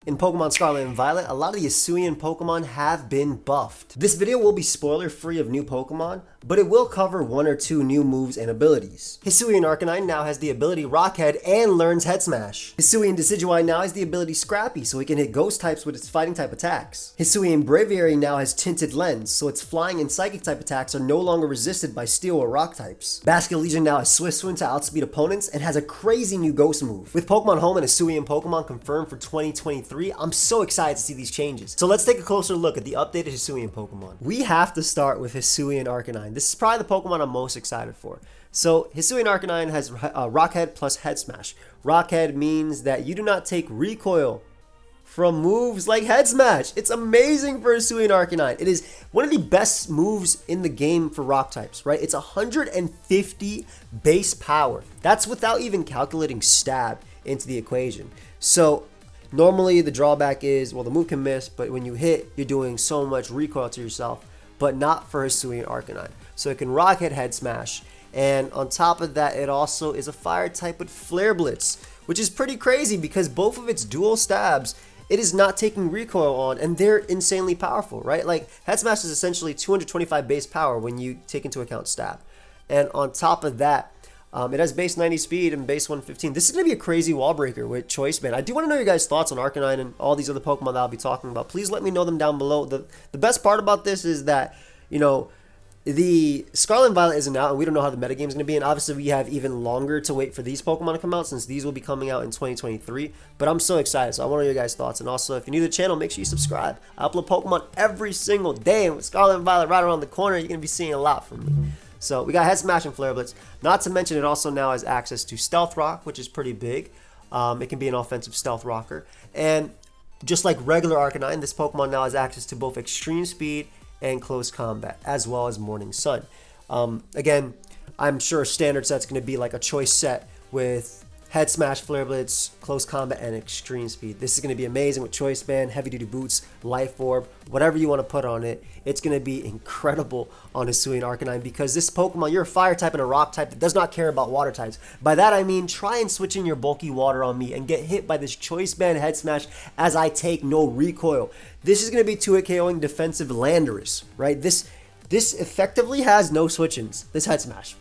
In Pokemon Scarlet and Violet, a lot of the Hisuian Pokemon have been buffed. This video will be spoiler free of new Pokemon, but it will cover one or two new moves and abilities. Hisuian Arcanine now has the ability Rock Head and learns Head Smash. Hisuian Decidueye now has the ability Scrappy, so he can hit ghost types with its fighting type attacks. Hisuian Braviary now has Tinted Lens, so its flying and psychic type attacks are no longer resisted by steel or rock types. Basculegion now has Swift Swim to outspeed opponents and has a crazy new ghost move. With Pokemon Home and Hisuian Pokemon confirmed for 2023, I'm so excited to see these changes. So let's take a closer look at the updated Hisuian Pokemon. We have to start with Hisuian Arcanine. This is probably the Pokemon I'm most excited for. So Hisuian Arcanine has Rock Head plus Head Smash. Rock Head means that you do not take recoil from moves like Head Smash. It's amazing for Hisuian Arcanine. It is one of the best moves in the game for rock types, right? It's 150 base power. That's without even calculating stab into the equation. So normally the drawback is, well, the move can miss, but when you hit, you're doing so much recoil to yourself, but not for Hisuian Arcanine. So it can Rock Head Smash, and on top of that, it also is a fire type with Flare Blitz, which is pretty crazy because both of its dual stabs, it is not taking recoil on, and they're insanely powerful, right? Like, Head Smash is essentially 225 base power when you take into account stab. And on top of that, it has base 90 speed and base 115. This is going to be a crazy wall breaker with Choice Band. I do want to know your guys' thoughts on Arcanine and all these other Pokemon that I'll be talking about. Please let me know them down below. The best part about this is that, you know, the Scarlet and Violet isn't out, and we don't know how the metagame is going to be. And obviously, we have even longer to wait for these Pokemon to come out, since these will be coming out in 2023. But I'm so excited, so I want to know your guys' thoughts. And also, if you're new to the channel, make sure you subscribe. I upload Pokemon every single day, and with Scarlet and Violet right around the corner, you're going to be seeing a lot from me. So we got Head Smash and Flare Blitz. Not to mention, it also now has access to Stealth Rock, which is pretty big. It can be an offensive Stealth Rocker. And just like regular Arcanine, this Pokemon now has access to both Extreme Speed and Close Combat, as well as Morning Sun. Again, I'm sure standard set's going to be like a choice set with Head Smash, Flare Blitz, Close Combat, and Extreme Speed. This is going to be amazing with Choice Band, Heavy Duty Boots, Life Orb, whatever you want to put on it. It's going to be incredible on Hisuian Arcanine because this Pokemon, you're a fire type and a rock type that does not care about water types. By that I mean, try and switch in your bulky water on me and get hit by this Choice Band Head Smash as I take no recoil. This is going to be 2-hit KOing defensive Landorus, right? This effectively has no switch-ins, this Head Smash,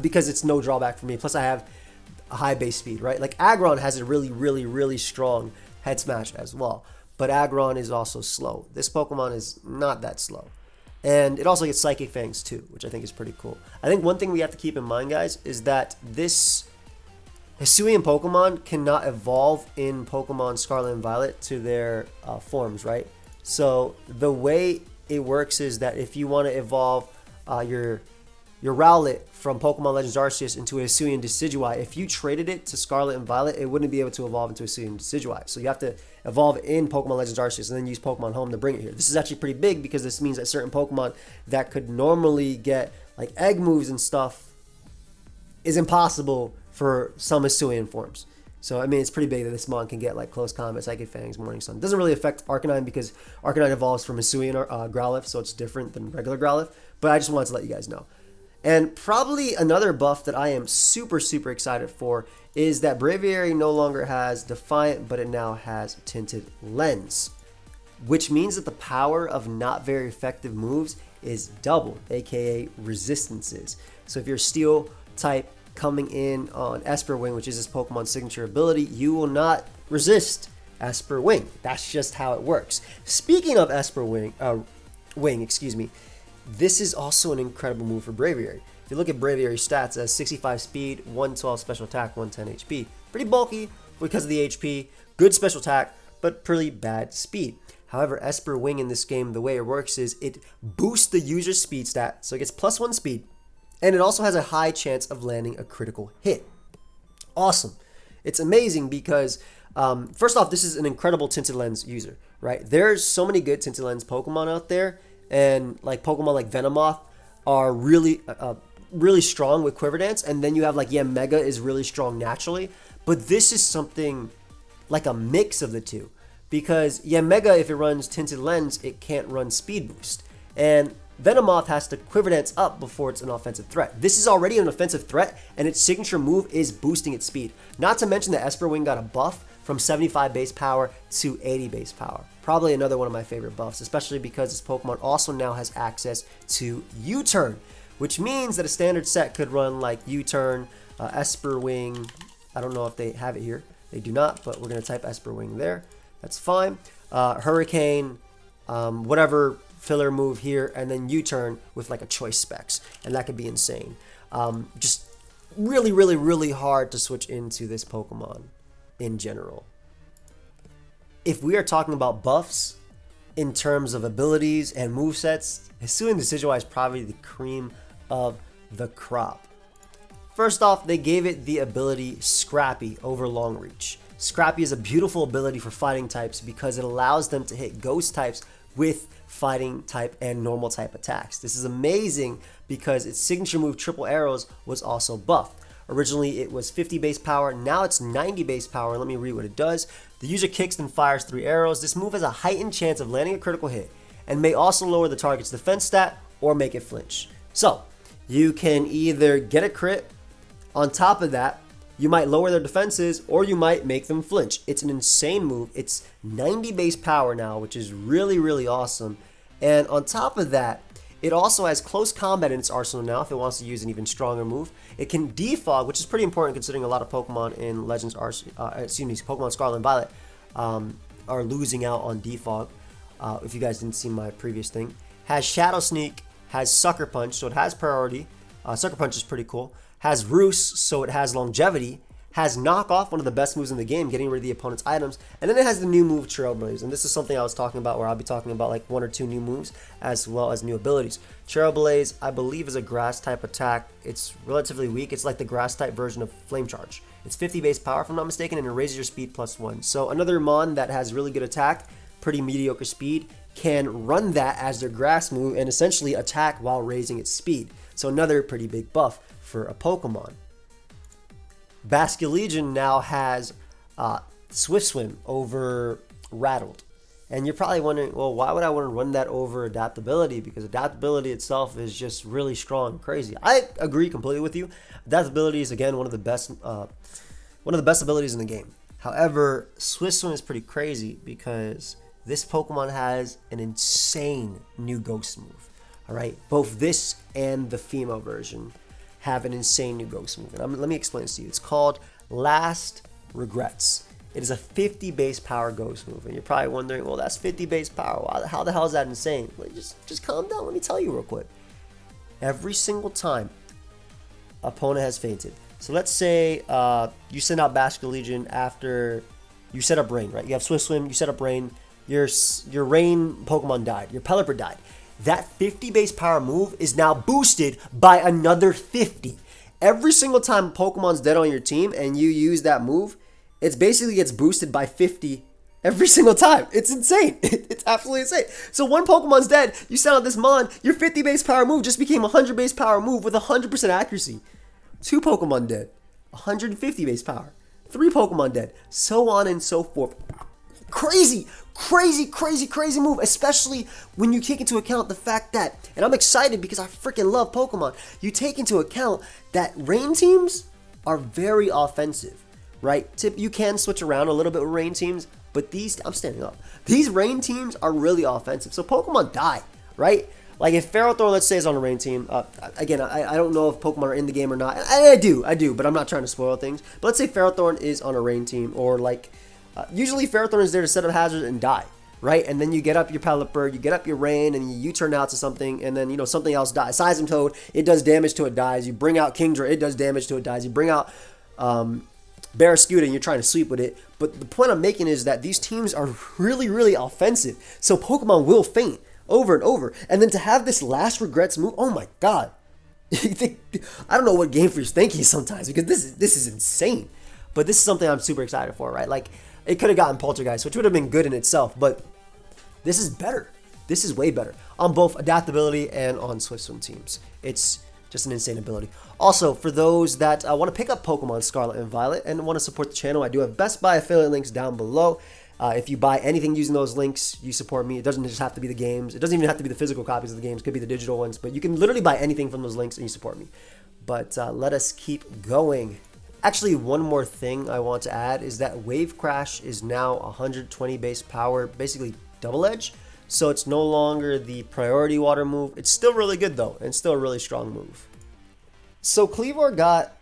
because it's no drawback for me. Plus I have a high base speed, right? Like Aggron has a really strong Head Smash as well, but Aggron is also slow. This Pokemon is not that slow, and it also gets Psychic Fangs too, which I think is pretty cool. I think one thing we have to keep in mind, guys, is that this Hisuian Pokemon cannot evolve in Pokemon Scarlet and Violet to their forms, right? So the way it works is that if you want to evolve your Rowlet from Pokemon Legends Arceus into a Hisuian Decidueye, if you traded it to Scarlet and Violet, it wouldn't be able to evolve into a Hisuian Decidueye. So you have to evolve in Pokemon Legends Arceus and then use Pokemon Home to bring it here. This is actually pretty big because this means that certain Pokemon that could normally get like egg moves and stuff is impossible for some Hisuian forms. So, I mean, it's pretty big that this Mon can get like Close Combat, Psychic Fangs, Morning Sun. It doesn't really affect Arcanine because Arcanine evolves from Hisuian Growlithe, so it's different than regular Growlithe. But I just wanted to let you guys know. And probably another buff that I am super excited for is that Braviary no longer has Defiant, but it now has Tinted Lens, which means that the power of not very effective moves is doubled, aka resistances. So if you're Steel type coming in on Esper Wing, which is this Pokemon's signature ability, you will not resist Esper Wing. That's just how it works. Speaking of Esper Wing, this is also an incredible move for Braviary. If you look at Braviary's stats, it has 65 speed, 112 special attack, 110 HP. Pretty bulky because of the HP, good special attack, but pretty bad speed. However, Esper Wing in this game, the way it works is it boosts the user's speed stat, so it gets +1 speed, and it also has a high chance of landing a critical hit. Awesome. It's amazing because, first off, this is an incredible Tinted Lens user, right? There's so many good Tinted Lens Pokemon out there, and like Pokemon like Venomoth are really strong with Quiver Dance, and then you have like Mega is really strong naturally, but this is something like a mix of the two, because Mega, if it runs Tinted Lens, it can't run Speed Boost, and Venomoth has to Quiver Dance up before it's an offensive threat. This is already an offensive threat, and its signature move is boosting its speed. Not to mention that Esper Wing got a buff from 75 base power to 80 base power. Probably another one of my favorite buffs, especially because this Pokemon also now has access to U-Turn, which means that a standard set could run like U-Turn, Esper Wing. I don't know if they have it here. They do not, but we're going to type Esper Wing there. That's fine. Hurricane, whatever filler move here, and then U-Turn with like a choice specs, and that could be insane. Just really, really, really hard to switch into this Pokemon in general. If we are talking about buffs in terms of abilities and movesets, Hisuian Decidueye is probably the cream of the crop. First off, they gave it the ability Scrappy over Long Reach. Scrappy is a beautiful ability for fighting types because it allows them to hit ghost types with fighting type and normal type attacks. This is amazing because its signature move Triple Arrows was also buffed. Originally it was 50 base power, now it's 90 base power. Let me read what it does. The user kicks and fires 3 arrows. This move has a heightened chance of landing a critical hit and may also lower the target's defense stat or make it flinch. So you can either get a crit. On top of that, you might lower their defenses or you might make them flinch. It's an insane move. It's 90 base power now, which is really, really awesome. And on top of that, it also has close combat in its arsenal now if it wants to use an even stronger move. It can defog, which is pretty important considering a lot of Pokemon in Legends Pokemon Scarlet and Violet are losing out on defog. If you guys didn't see my previous thing. Has Shadow Sneak, has Sucker Punch, so it has priority. Sucker Punch is pretty cool. Has Roost, so it has longevity. Has Knock Off, one of the best moves in the game, getting rid of the opponent's items. And then it has the new move Trailblaze. And this is something I was talking about where I'll be talking about like 1 or 2 new moves as well as new abilities. Trailblaze, I believe, is a grass type attack. It's relatively weak. It's like the grass type version of Flame Charge. It's 50 base power if I'm not mistaken, and it raises your speed +1. So another Mon that has really good attack, pretty mediocre speed, can run that as their grass move and essentially attack while raising its speed. So another pretty big buff for a Pokemon. Basculegion now has Swift Swim over Rattled. And you're probably wondering, well, why would I want to run that over Adaptability? Because Adaptability itself is just really strong and crazy. I agree completely with you. Adaptability is, again, one of the best abilities in the game. However, Swift Swim is pretty crazy because this Pokemon has an insane new Ghost move. All right, both this and the female version have an insane new Ghost move. And let me explain this to you. It's called Last Regrets. It is a 50 base power Ghost move. And you're probably wondering, well, that's 50 base power. How the hell is that insane? Like, just calm down. Let me tell you real quick. Every single time opponent has fainted. So let's say you send out Basculegion after you set up Rain, right? You have Swift Swim, you set up Rain. Your Rain Pokemon died. Your Pelipper died. That 50 base power move is now boosted by another 50. Every single time Pokemon's dead on your team and you use that move, it basically gets boosted by 50 every single time. It's insane. It's absolutely insane. So one Pokemon's dead, you send out this Mon, your 50 base power move just became a 100 base power move with 100% accuracy. 2 Pokemon dead, 150 base power. 3 Pokemon dead, so on and so forth. Crazy, crazy, crazy, crazy move, especially when you take into account the fact that, and I'm excited because I freaking love Pokemon, you take into account that Rain teams are very offensive, right? You can switch around a little bit with Rain teams, but these Rain teams are really offensive, so Pokemon die, right? Like if Ferrothorn, let's say, is on a Rain team, again, I don't know if Pokemon are in the game or not, I do, but I'm not trying to spoil things, but let's say Ferrothorn is on a Rain team, or like, usually Ferrothorn is there to set up hazards and die, right? And then you get up your Pelipper, you get up your Rain, and you turn out to something, and then, you know, something else dies. Seismitoad, it does damage to it, dies. You bring out Kingdra, it does damage to it, dies. You bring out Barraskewda, and you're trying to sweep with it. But the point I'm making is that these teams are really, really offensive. So Pokemon will faint over and over. And then to have this Last Regrets move, oh my god. I don't know what Game Freak's thinking sometimes, because this is insane. But this is something I'm super excited for, right? Like, it could have gotten Poltergeist, which would have been good in itself, but this is better. This is way better on both Adaptability and on Swift Swim teams. It's just an insane ability. Also, for those that want to pick up Pokemon Scarlet and Violet and want to support the channel, I do have Best Buy affiliate links down below. If you buy anything using those links, you support me. It doesn't just have to be the games. It doesn't even have to be the physical copies of the games. It could be the digital ones, but you can literally buy anything from those links and you support me. But let us keep going. Actually, one more thing I want to add is that Wave Crash is now 120 base power, basically double edge. So it's no longer the priority water move. It's still really good though, and still a really strong move. So Kleavor got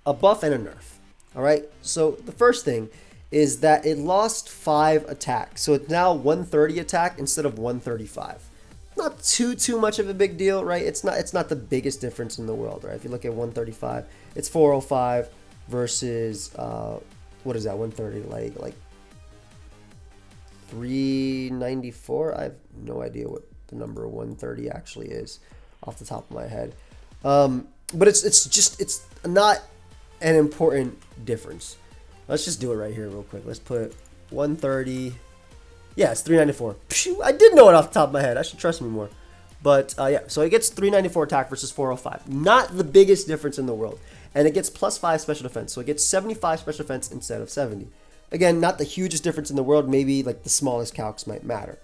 a buff and a nerf. Alright, so the first thing is that it lost 5 attack. So it's now 130 attack instead of 135. Not too much of a big deal, right? It's not the biggest difference in the world, right? If you look at 135, it's 405 versus what is that, 130, like 394. I have no idea what the number 130 actually is off the top of my head, but it's not an important difference. Let's just do it right here real quick. Let's put 130. Yeah, it's 394. Phew, I did know it off the top of my head. I should trust me more. But yeah, so it gets 394 attack versus 405. Not the biggest difference in the world. And it gets plus 5 special defense. So it gets 75 special defense instead of 70. Again, not the hugest difference in the world. Maybe like the smallest calcs might matter.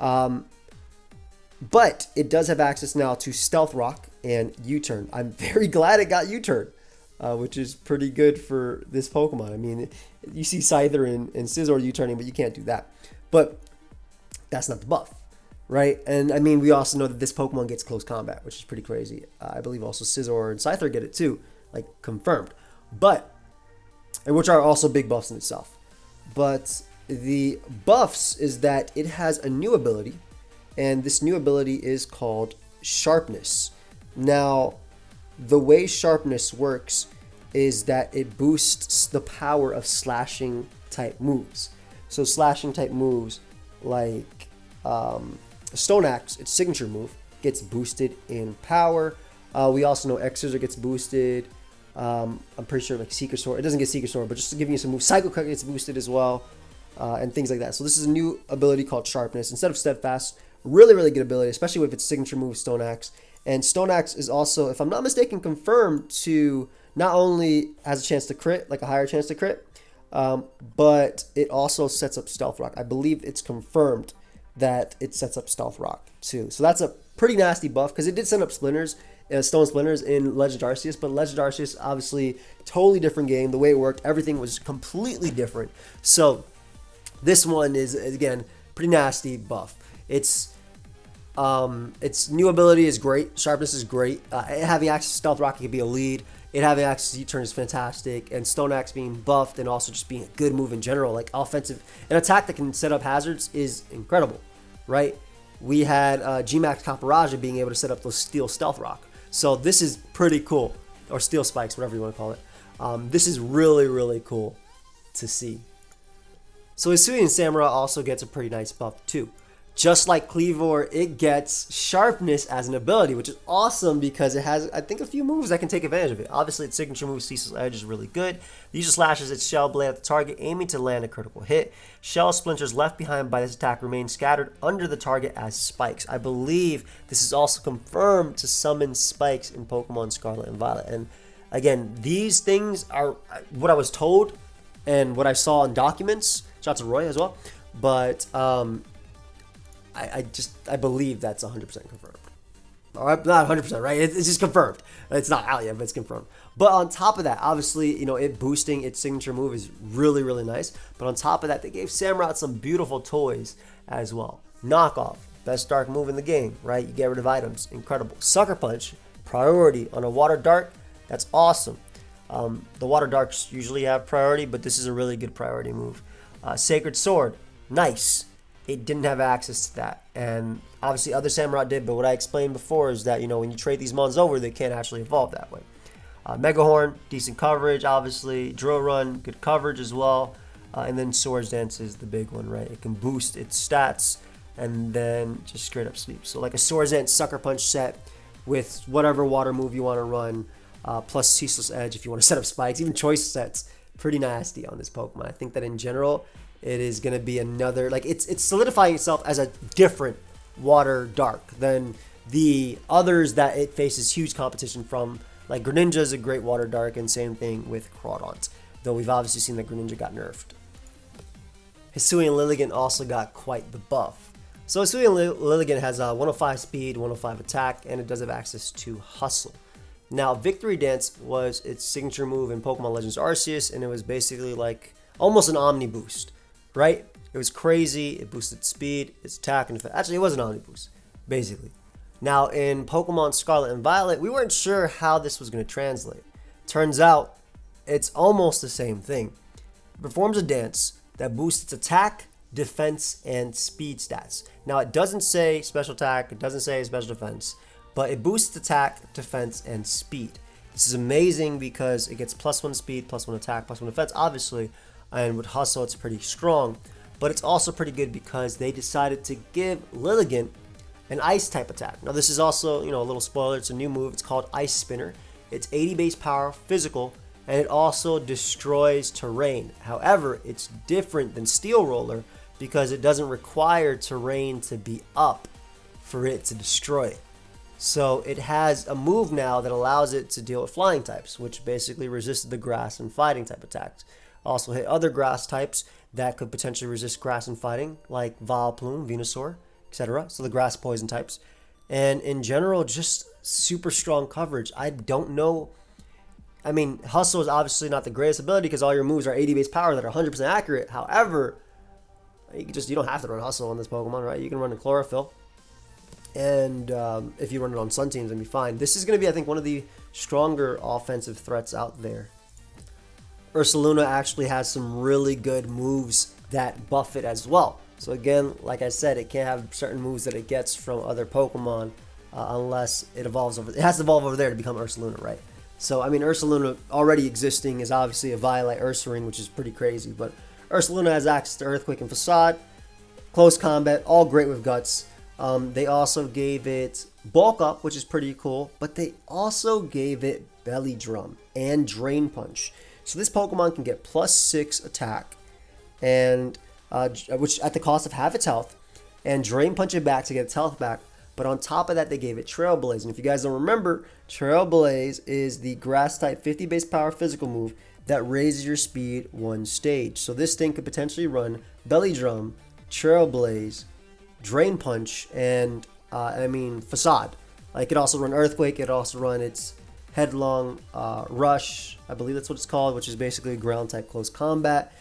But it does have access now to Stealth Rock and U-Turn. I'm very glad it got U-Turn, which is pretty good for this Pokemon. I mean, you see Scyther and Scizor U-Turning, but you can't do that. But that's not the buff, right? And I mean, we also know that this Pokemon gets close combat, which is pretty crazy. I believe also Scizor and Scyther get it too, like confirmed. And which are also big buffs in itself. But the buffs is that it has a new ability, and this new ability is called Sharpness. Now, the way Sharpness works is that it boosts the power of slashing type moves. So slashing type moves like Stone Axe, its signature move, gets boosted in power. We also know X-Scissor gets boosted. I'm pretty sure like Secret Sword. It doesn't get Secret Sword, but just to give you some moves. Psycho Cut gets boosted as well, and things like that. So this is a new ability called Sharpness instead of Steadfast. Really, really good ability, especially with its signature move, Stone Axe. And Stone Axe is also, if I'm not mistaken, confirmed to not only has a chance to crit, like a higher chance to crit, but it also sets up Stealth Rock. I believe it's confirmed that it sets up Stealth Rock too. So that's a pretty nasty buff because it did send up Splinters, Stone Splinters in Legend Arceus, but Legend Arceus obviously totally different game. The way it worked, everything was completely different. So this one is again pretty nasty buff. Its new ability is great. Sharpness is great. Having access to Stealth Rock, it could be a lead. It having access to U-Turn is fantastic, and Stone Axe being buffed and also just being a good move in general, like offensive, an attack that can set up hazards is incredible, right? We had G-Max Caparaja being able to set up those Steel Stealth Rock, so this is pretty cool, or Steel Spikes, whatever you want to call it. This is really, really cool to see. So Hisuian Samurott also gets a pretty nice buff too. Just like Kleavor, it gets Sharpness as an ability, which is awesome because it has, I think, a few moves that can take advantage of it. Obviously, its signature move, Ceaseless Edge, is really good. The user slashes its Shell Blade at the target, aiming to land a critical hit. Shell Splinters left behind by this attack remain scattered under the target as spikes. I believe this is also confirmed to summon spikes in Pokemon Scarlet and Violet. And again, these things are what I was told and what I saw in documents. Shout out to Roy as well. But I believe that's 100% confirmed. Or not 100%, right? It's just confirmed. It's not out yet, but it's confirmed. But on top of that, obviously, you know, it boosting its signature move is really, really nice. But on top of that, they gave Samurott some beautiful toys as well. Knockoff, best dark move in the game, right? You get rid of items, incredible. Sucker Punch, priority on a Water Dart, that's awesome. The Water Darks usually have priority, but this is a really good priority move. Sacred Sword, nice. It didn't have access to that, and obviously other Samurott did, but what I explained before is that, you know, when you trade these mons over, they can't actually evolve that way. Mega Horn, decent coverage, obviously. Drill Run, good coverage as well. And then Swords Dance is the big one, right? It can boost its stats and then just straight up sweep. So like a Swords Dance Sucker Punch set with whatever water move you want to run, plus Ceaseless Edge if you want to set up spikes, even choice sets. Pretty nasty on this Pokemon. I think that in general, it is going to be another, like, it's solidifying itself as a different Water Dark than the others that it faces huge competition from. Like Greninja is a great Water Dark, and same thing with Crawdaunt, though we've obviously seen that Greninja got nerfed. Hisuian Lilligant also got quite the buff. So Hisuian Lilligant has 105 speed, 105 attack, and it does have access to Hustle. Now, Victory Dance was its signature move in Pokemon Legends Arceus, and it was basically like almost an Omni boost, right? It was crazy. It boosted speed, its attack, and defense. Actually, it was an Omni boost, basically. Now, in Pokemon Scarlet and Violet, we weren't sure how this was going to translate. Turns out, it's almost the same thing. It performs a dance that boosts its attack, defense, and speed stats. Now, it doesn't say special attack, it doesn't say special defense, but it boosts attack, defense, and speed. This is amazing because it gets +1 speed, +1 attack, +1 defense, obviously, and with Hustle, it's pretty strong. But it's also pretty good because they decided to give Lilligant an ice type attack. Now, this is also, a little spoiler, it's a new move. It's called Ice Spinner. It's 80 base power, physical, and it also destroys terrain. However, it's different than Steel Roller because it doesn't require terrain to be up for it to destroy it. So it has a move now that allows it to deal with flying types, which basically resisted the grass and fighting type attacks. Also hit other grass types that could potentially resist grass and fighting, like Vileplume, Venusaur, etc. So the grass poison types. And in general, just super strong coverage. I don't know. I mean, Hustle is obviously not the greatest ability because all your moves are 80 base power that are 100% accurate. However, you don't have to run Hustle on this Pokemon, right? You can run a Chlorophyll. And if you run it on Sun teams, then be fine. This is going to be, I think, one of the stronger offensive threats out there. Ursaluna actually has some really good moves that buff it as well. So again, like I said, it can't have certain moves that it gets from other Pokemon unless it evolves over. It has to evolve over there to become Ursaluna, right? So I mean, Ursaluna already existing is obviously a Violet Ursaring, which is pretty crazy. But Ursaluna has access to Earthquake and Facade, Close Combat, all great with Guts. They also gave it Bulk Up, which is pretty cool, but they also gave it Belly Drum and Drain Punch. So this Pokemon can get +6 attack, and which at the cost of half its health, and Drain Punch it back to get its health back. But on top of that, they gave it Trailblaze. And if you guys don't remember, Trailblaze is the Grass type 50 base power physical move that raises your speed 1 stage. So this thing could potentially run Belly Drum, Trailblaze, Drain Punch, and Facade. Like, it could also run Earthquake. It could also run its Headlong Rush, I believe that's what it's called, which is basically ground type close combat.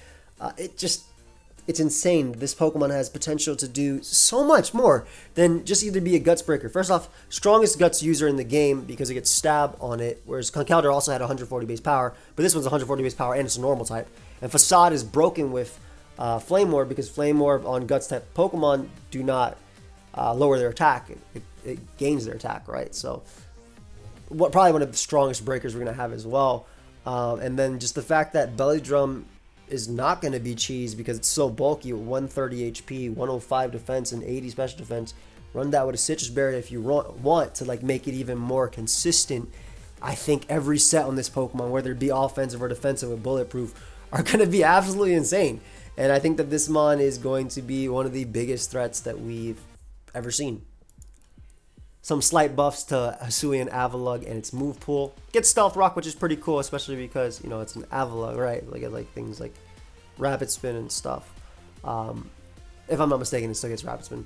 It's insane. This Pokemon has potential to do so much more than just either be a Guts Breaker. First off, strongest Guts user in the game because it gets Stab on it, whereas Conkeldurr also had 140 base power, but this one's 140 base power and it's a normal type. And Facade is broken with Flame Orb because Flame Orb on Guts type Pokemon do not lower their attack. It gains their attack, right? So probably one of the strongest breakers we're going to have as well. And then just the fact that Belly Drum is not going to be cheese because it's so bulky with 130 HP, 105 defense, and 80 special defense. Run that with a Citrus Berry if you want to make it even more consistent. I think every set on this Pokemon, whether it be offensive or defensive with Bulletproof, are going to be absolutely insane. And I think that this Mon is going to be one of the biggest threats that we've ever seen. Some slight buffs to Hisuian Avalugg and its move pool. Gets Stealth Rock, which is pretty cool, especially because, it's an Avalugg, right? Like things like Rapid Spin and stuff. If I'm not mistaken, it still gets Rapid Spin.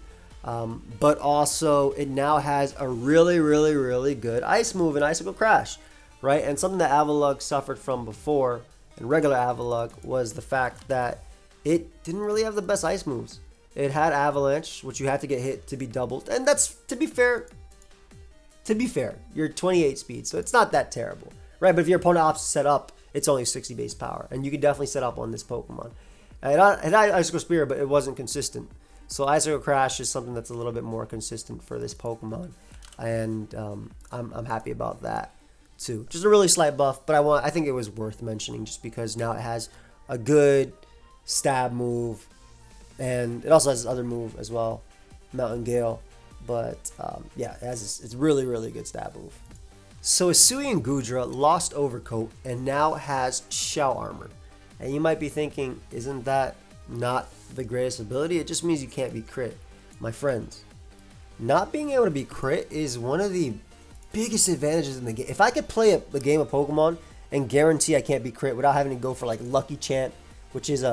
But also, it now has a really, really, really good Ice move in Icicle Crash, right? And something that Avalugg suffered from before, and regular Avalugg, was the fact that it didn't really have the best Ice moves. It had Avalanche, which you had to get hit to be doubled. And that's, to be fair, you're 28 speed, so it's not that terrible, right? But if your opponent opts to set up, it's only 60 base power, and you can definitely set up on this Pokemon. It had Icicle Spear, but it wasn't consistent. So Icicle Crash is something that's a little bit more consistent for this Pokemon, and I'm happy about that too. Just a really slight buff, but I think it was worth mentioning just because now it has a good stab move, and it also has this other move as well, Mountain Gale. But yeah, it's really, really good stab move. So Hisuian Goodra lost Overcoat and now has Shell Armor. And you might be thinking, isn't that not the greatest ability? It just means you can't be crit. My friends, not being able to be crit is one of the biggest advantages in the game. If I could play a game of Pokemon and guarantee I can't be crit without having to go for like Lucky Chant, which is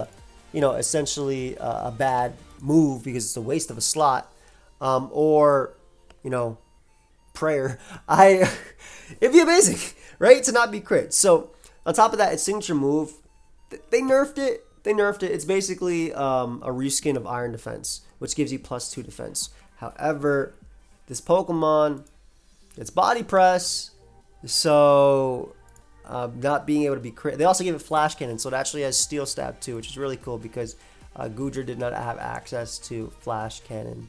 essentially a bad move because it's a waste of a slot, or prayer, it'd be amazing, right? To not be crit. So on top of that, its signature move, they nerfed it. It's basically a reskin of Iron Defense, which gives you +2 defense. However, this Pokemon, it's Body Press, so not being able to be crit. They also gave it Flash Cannon, so it actually has Steel Stab too, which is really cool because Goodra did not have access to Flash Cannon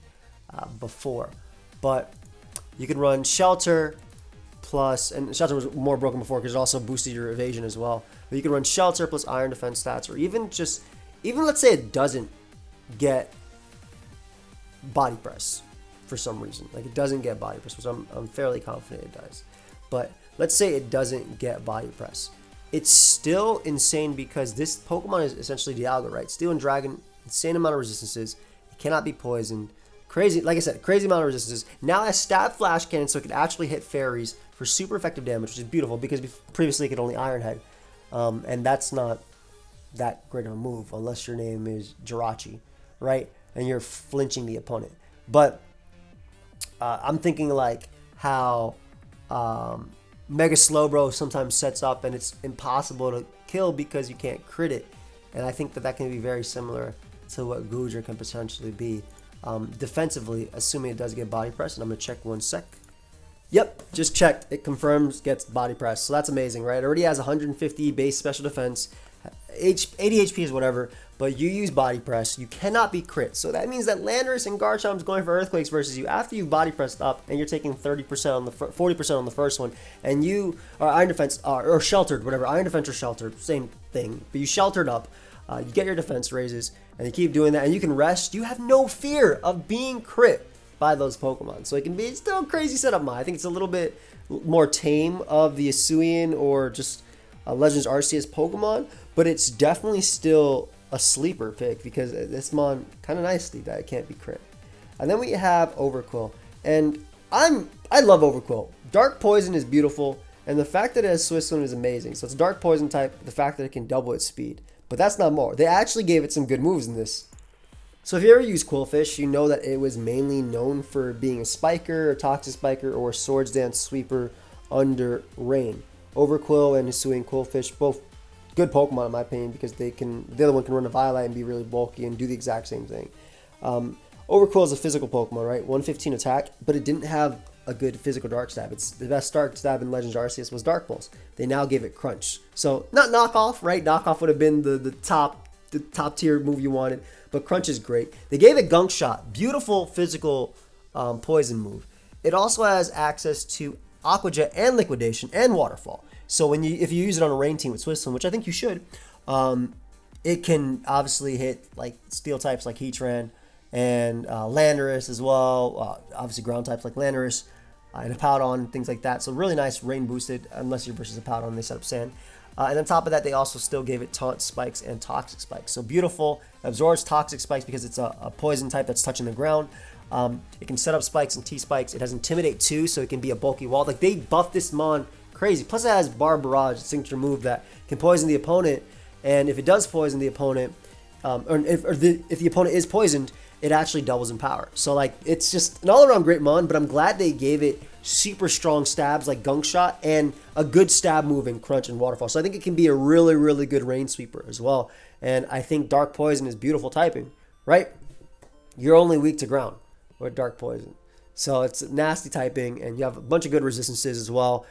before. But you can run Shelter plus, and Shelter was more broken before because it also boosted your evasion as well. But you can run Shelter plus Iron Defense stats, or even let's say it doesn't get Body Press for some reason. Like it doesn't get Body Press, which I'm fairly confident it does. But let's say it doesn't get Body Press. It's still insane because this Pokemon is essentially Dialga, right? Steel and Dragon, insane amount of resistances. It cannot be poisoned. Crazy, like I said, crazy amount of resistances. Now it has Stab Flash Cannon, so it can actually hit fairies for super effective damage, which is beautiful because previously it could only Iron Head. And that's not that great of a move unless your name is Jirachi, right? And you're flinching the opponent. But I'm thinking like how Mega Slowbro sometimes sets up and it's impossible to kill because you can't crit it. And I think that can be very similar to what Goodra can potentially be. Defensively, assuming it does get Body Press, and I'm going to check one sec. Yep, just checked. It confirms gets Body Press, so that's amazing, right? It already has 150 base special defense, 80 HP is whatever, but you use Body Press, you cannot be crit. So that means that Landorus and Garchomp's going for Earthquakes versus you after you've Body Pressed up and you're taking 30% on the 40% on the first one, and you are Iron Defense or Sheltered, whatever, Iron Defense or Sheltered, same thing, but you Sheltered up. You get your defense raises, and you keep doing that, and you can rest. You have no fear of being crit by those Pokemon. So it can be still a crazy setup mod. I think it's a little bit more tame of the Hisuian or just Legends Arceus Pokemon, but it's definitely still a sleeper pick because this mon kind of nicely that it can't be crit. And then we have Overqwil, and I love Overqwil. Dark Poison is beautiful, and the fact that it has Switzerland is amazing. So it's Dark Poison type, the fact that it can double its speed. But that's not more. They actually gave it some good moves in this. So if you ever use Qwilfish, you know that it was mainly known for being a spiker, a toxic spiker, or a swords dance sweeper under rain. Overqwil and Hisuian Qwilfish, both good Pokemon in my opinion because the other one can run a Violet and be really bulky and do the exact same thing. Overqwil is a physical Pokemon, right? 115 attack, but it didn't have a good physical Dark Stab. It's the best Dark Stab in Legends Arceus was Dark Pulse. They now gave it Crunch. So not Knockoff, right? Knockoff would have been the top tier move you wanted, but Crunch is great. They gave it Gunk Shot, beautiful physical poison move. It also has access to Aqua Jet and Liquidation and Waterfall. So if you use it on a rain team with Switzerland, which I think you should, it can obviously hit like steel types like Heatran and Landorus as well. Obviously ground types like Landorus and a Powdon, things like that. So really nice rain boosted, unless you're versus a Powdon, they set up Sand. And on top of that, they also still gave it Taunt Spikes and Toxic Spikes. So beautiful. Absorbs Toxic Spikes because it's a poison type that's touching the ground. It can set up Spikes and T-Spikes. It has Intimidate too, so it can be a bulky wall. Like, they buffed this mon crazy. Plus it has Bar Barrage, signature move that can poison the opponent. And if it does poison the opponent, if the opponent is poisoned, it actually doubles in power. So like, it's just an all-around great mon, but I'm glad they gave it super strong stabs like Gunk Shot and a good stab move in Crunch and Waterfall. So I think it can be a really, really good rain sweeper as well. And I think Dark Poison is beautiful typing, right? You're only weak to ground with Dark Poison. So it's nasty typing, and you have a bunch of good resistances as well.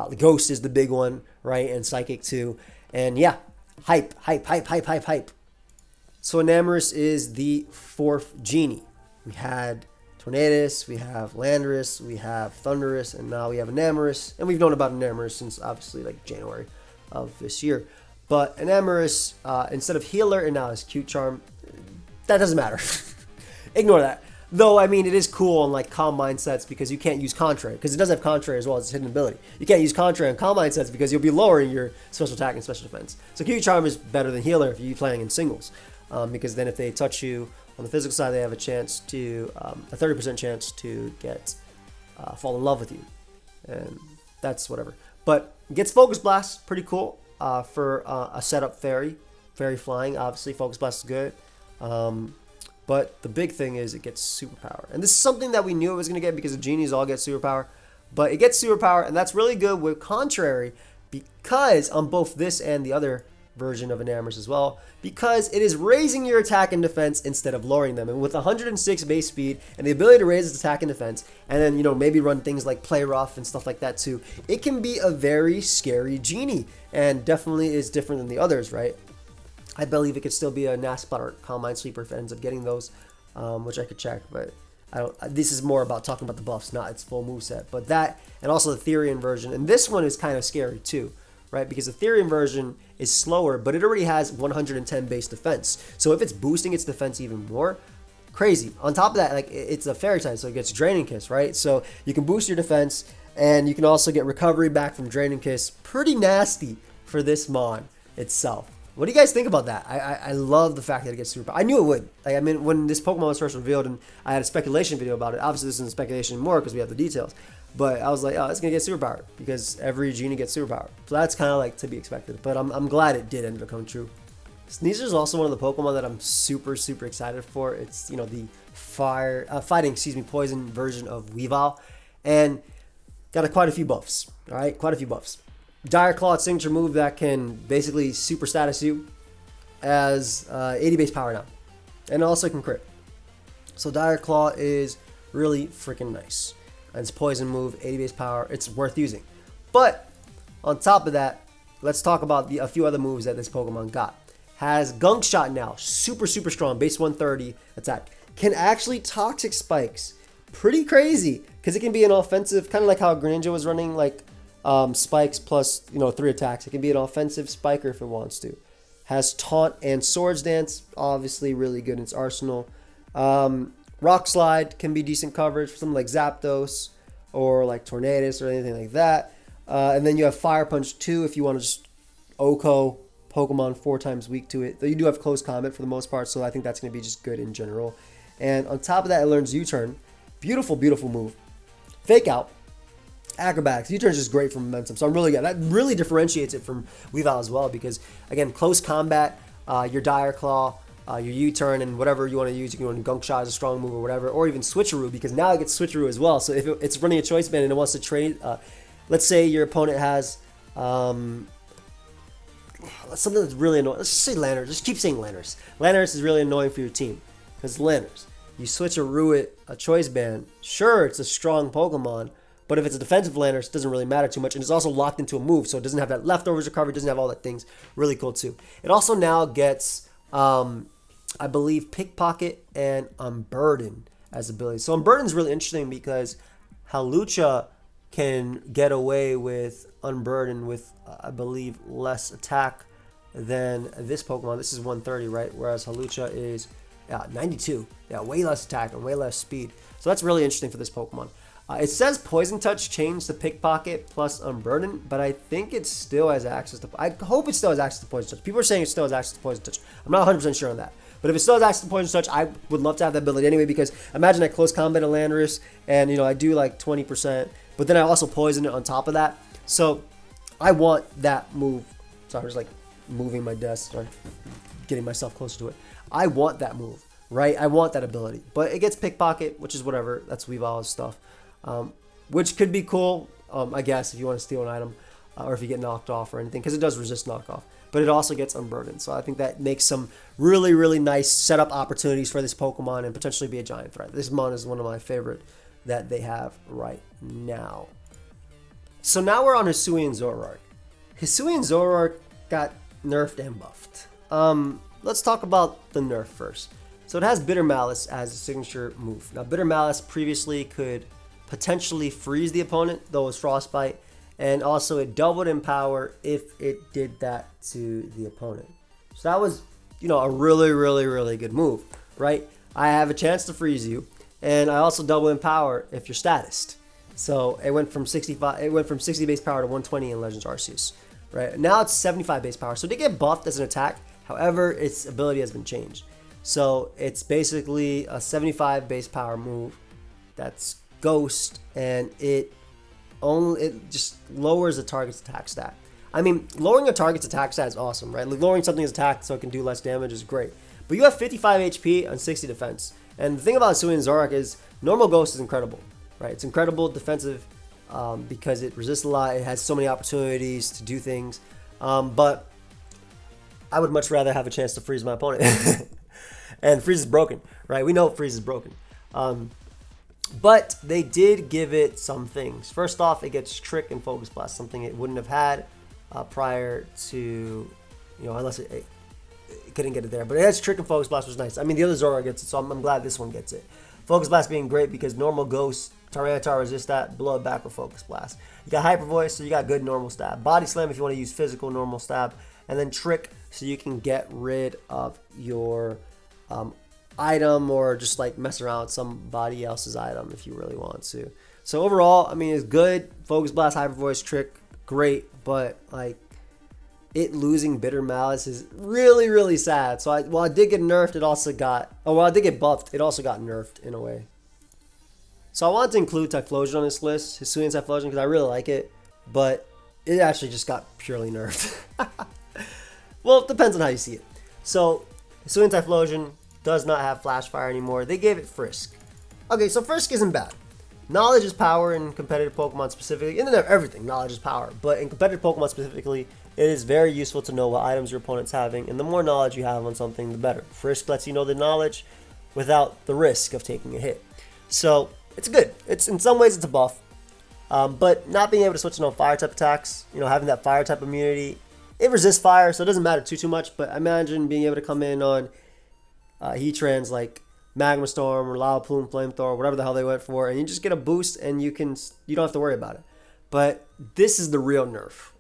The Ghost is the big one, right? And Psychic too. And yeah, hype. So Enamorus is the fourth genie. We had Tornadus, we have Landorus, we have Thundurus, and now we have Enamorus. And we've known about Enamorus since obviously like January of this year. But Enamorus, instead of Healer, and now is Cute Charm. That doesn't matter. Ignore that. Though, I mean, it is cool on like Calm Mind sets because you can't use Contrary, because it does have Contrary as well as its hidden ability. You can't use Contrary on Calm Mind sets because you'll be lowering your special attack and special defense. So Cute Charm is better than Healer if you're playing in singles, because then if they touch you on the physical side, they have a chance to, a 30% chance to get, fall in love with you. And that's whatever. But it gets Focus Blast, pretty cool for a setup fairy flying. Obviously, Focus Blast is good. But the big thing is it gets superpower. And this is something that we knew it was going to get because the genies all get superpower. But it gets superpower, and that's really good with Contrary, because on both this and the other version of Enamorus as well, because it is raising your attack and defense instead of lowering them. And with 106 base speed and the ability to raise its attack and defense, and then, you know, maybe run things like Play Rough and stuff like that too, it can be a very scary genie, and definitely is different than the others, right? I believe it could still be a Naspot or Calm Mind Sleeper if it ends up getting those, which I could check, but I don't. This is more about talking about the buffs, not its full moveset. But that, and also the Therian version, and this one is kind of scary too, right? Because the Therian version is slower, but it already has 110 base defense. So if it's boosting its defense even more, crazy. On top of that, like, it's a fairy type, so it gets Draining Kiss, right? So you can boost your defense, and you can also get recovery back from Draining Kiss. Pretty nasty for this mon itself. What do you guys think about that? I love the fact that it gets super. I knew it would. Like, I mean, when this Pokemon was first revealed, and I had a speculation video about it. Obviously, this isn't speculation more because we have the details. But I was like, oh, it's gonna get superpowered because every genie gets superpowered. So that's kind of like to be expected. But I'm glad it did end up coming true. Sneasler is also one of the Pokemon that I'm super excited for. It's, you know, the fighting poison version of Weavile, and got quite a few buffs. All right, quite a few buffs. Dire Claw, signature move that can basically super status you as 80 base power now, and it also can crit. So Dire Claw is really freaking nice. And it's poison move, 80 base power. It's worth using. But on top of that, let's talk about a few other moves that this Pokemon got. Has Gunk Shot now, super strong, base 130 attack. Can actually Toxic Spikes, pretty crazy, because it can be an offensive, kind of like how Greninja was running, like spikes plus, you know, 3 attacks. It can be an offensive spiker if it wants to. Has Taunt and Swords Dance, obviously really good in its arsenal. Rock Slide can be decent coverage for something like Zapdos or like Tornadus or anything like that. And then you have Fire Punch 2 if you want to just OHKO Pokemon 4 times weak to it. Though you do have close combat for the most part, so I think that's going to be just good in general. And on top of that, it learns U-Turn. Beautiful move. Fake Out. Acrobatics. U-Turn is just great for momentum. So I'm really good. That really differentiates it from Weavile as well because, again, close combat, your Dire Claw, your U-Turn, and whatever you want to use. You can run Gunk Shot as a strong move or whatever, or even Switcheroo, because now it gets Switcheroo as well. So if it's running a choice band and it wants to trade, let's say your opponent has something that's really annoying. Let's just say Landers. Just keep saying Landers. Landers is really annoying for your team because Landers. You Switcheroo it a choice band. Sure, it's a strong Pokemon, but if it's a defensive Landers, it doesn't really matter too much, and it's also locked into a move, so it doesn't have that leftovers recovery, doesn't have all that things. Really cool too. It also now gets, I believe, Pickpocket and Unburden as abilities. So Unburden is really interesting because Hawlucha can get away with Unburden with, I believe, less attack than this Pokemon. This is 130, right? Whereas Hawlucha is 92. Yeah, way less attack and way less speed. So that's really interesting for this Pokemon. It says Poison Touch changed to Pickpocket plus Unburden, but I think it still has access to... I hope it still has access to Poison Touch. People are saying it still has access to Poison Touch. I'm not 100% sure on that. But if it still has access to Poison Touch, I would love to have that ability anyway, because imagine I close combat a Landorus, and, you know, I do like 20%, but then I also poison it on top of that. So I want that move. Sorry, I'm just like moving my desk, sorry, getting myself closer to it. I want that move, right? I want that ability. But it gets Pickpocket, which is whatever. That's Weavile's stuff. Which could be cool, I guess, if you want to steal an item or if you get knocked off or anything, because it does resist knockoff. But it also gets Unburdened, so I think that makes some really nice setup opportunities for this Pokemon and potentially be a giant threat. This mon is one of my favorite that they have right now. So now we're on Hisuian Zoroark. Hisuian Zoroark got nerfed and buffed. Let's talk about the nerf first. So it has Bitter Malice as a signature move. Now, Bitter Malice previously could potentially freeze the opponent, though it was Frostbite, and also it doubled in power if it did that to the opponent. So that was, you know, a really good move, right? I have a chance to freeze you, and I also double in power if you're statused. So it went from 60 base power to 120 in Legends Arceus, right? Now it's 75 base power, so it did get buffed as an attack. However, its ability has been changed. So it's basically a 75 base power move that's Ghost, and it just lowers the target's attack stat. I mean, lowering a target's attack stat is awesome, right? Like, lowering something's attack so it can do less damage is great. But you have 55 HP and 60 defense. And the thing about Hisuian Zoroark is normal Ghost is incredible, right? It's incredible defensive because it resists a lot. It has so many opportunities to do things. But I would much rather have a chance to freeze my opponent. And freeze is broken, right? We know freeze is broken. But they did give it some things. First off, it gets Trick and Focus Blast, something it wouldn't have had prior to, unless it couldn't get it there. But it has Trick and Focus Blast, which is nice. I mean, the other Zoroark gets it, so I'm glad this one gets it. Focus Blast being great because normal Ghost, Tyranitar resist that, blow it back with Focus Blast. You got Hyper Voice, so you got good normal stab. Body Slam if you want to use physical normal stab. And then Trick, so you can get rid of your item or just like mess around with somebody else's item if you really want to. So overall, I mean, it's good. Focus Blast, Hyper Voice, Trick, great. But like, it losing Bitter Malice is really, really sad. So while I did get nerfed, it also got, while I did get buffed, it also got nerfed in a way. So I wanted to include Typhlosion on this list, Hisuian Typhlosion, because I really like it, but it actually just got purely nerfed. Well, it depends on how you see it. So Hisuian Typhlosion does not have Flash Fire anymore. They gave it Frisk. Okay, so Frisk isn't bad. Knowledge is power in competitive Pokemon specifically. In everything, knowledge is power. But in competitive Pokemon specifically, it is very useful to know what items your opponent's having. And the more knowledge you have on something, the better. Frisk lets you know the knowledge without the risk of taking a hit. So it's good. It's in some ways it's a buff. But not being able to switch on fire type attacks, having that fire type immunity, it resists fire, so it doesn't matter too much. But imagine being able to come in on Heatrans like Magma Storm or Lava Plume, Flamethrower, whatever the hell they went for, and you just get a boost and you don't have to worry about it. But this is the real nerf.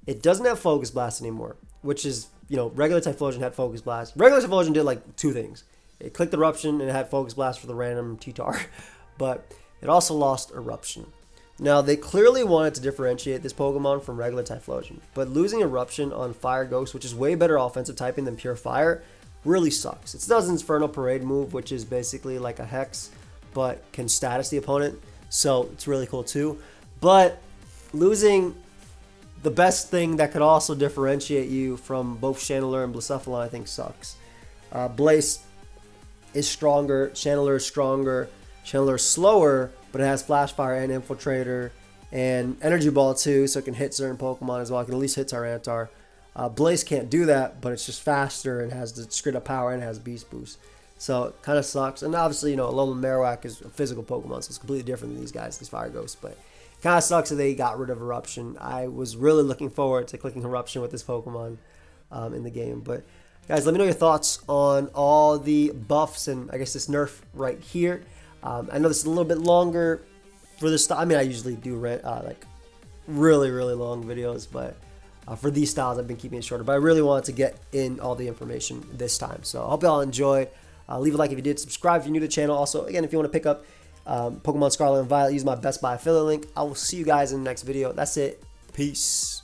It doesn't have Focus Blast anymore, which is, regular Typhlosion had Focus Blast. Regular Typhlosion did like two things. It clicked Eruption and it had Focus Blast for the random T-Tar, but it also lost Eruption. Now, they clearly wanted to differentiate this Pokemon from regular Typhlosion, but losing Eruption on Fire Ghost, which is way better offensive typing than Pure Fire, really sucks. It does an Infernal Parade move, which is basically like a Hex, but can status the opponent, so it's really cool too. But losing the best thing that could also differentiate you from both Chandelure and Blacephalon, I think sucks. Blaze is stronger, Chandelure is stronger, Chandelure is slower, but it has Flash Fire and Infiltrator and Energy Ball too, so it can hit certain Pokemon as well. It can at least hit Tyranitar. Blaze can't do that, but it's just faster and has the straight up power and has Beast Boost. So it kind of sucks. And obviously, Alolan Marowak is a physical Pokemon, so it's completely different than these guys, these Fire Ghosts. But it kind of sucks that they got rid of Eruption. I was really looking forward to clicking Eruption with this Pokemon in the game. But guys, let me know your thoughts on all the buffs and I guess this nerf right here. I know this is a little bit longer for this style. I mean, I usually do like really, really long videos, but for these styles, I've been keeping it shorter. But I really wanted to get in all the information this time. So I hope y'all enjoyed. Leave a like if you did. Subscribe if you're new to the channel. Also, again, if you want to pick up Pokemon Scarlet and Violet, use my Best Buy affiliate link. I will see you guys in the next video. That's it. Peace.